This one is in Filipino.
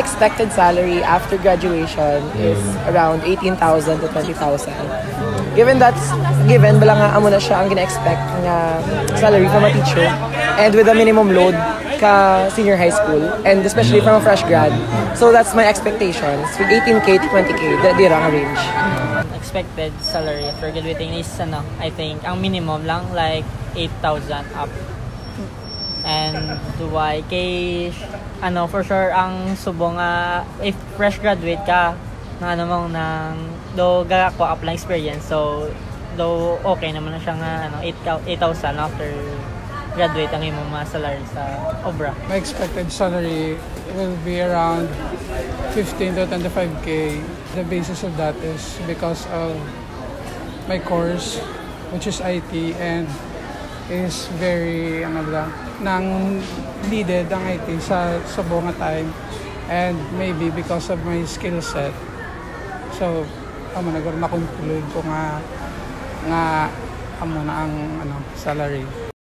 expected salary after graduation is around 18,000 to 20,000. Given bala nga amo na siya ang gina-expect nga salary from a teacher and with a minimum load ka senior high school and especially from a fresh grad. So that's my expectations with 18K to 20K, di ang range. Expected salary after graduating is I think ang minimum lang like 8,000 up. And why kay for sure ang subong if fresh graduate ka ng do gaga ko apply experience, so do okay naman na siya nga 8,000 after graduate ang imong salary sa obra. My expected salary will be around 15 to 25K. The basis of that is because of my course, which is IT, and is very nang needed ang IT sa buong time, and maybe because of my skill set. So na-conclude ko nga amo na ang salary.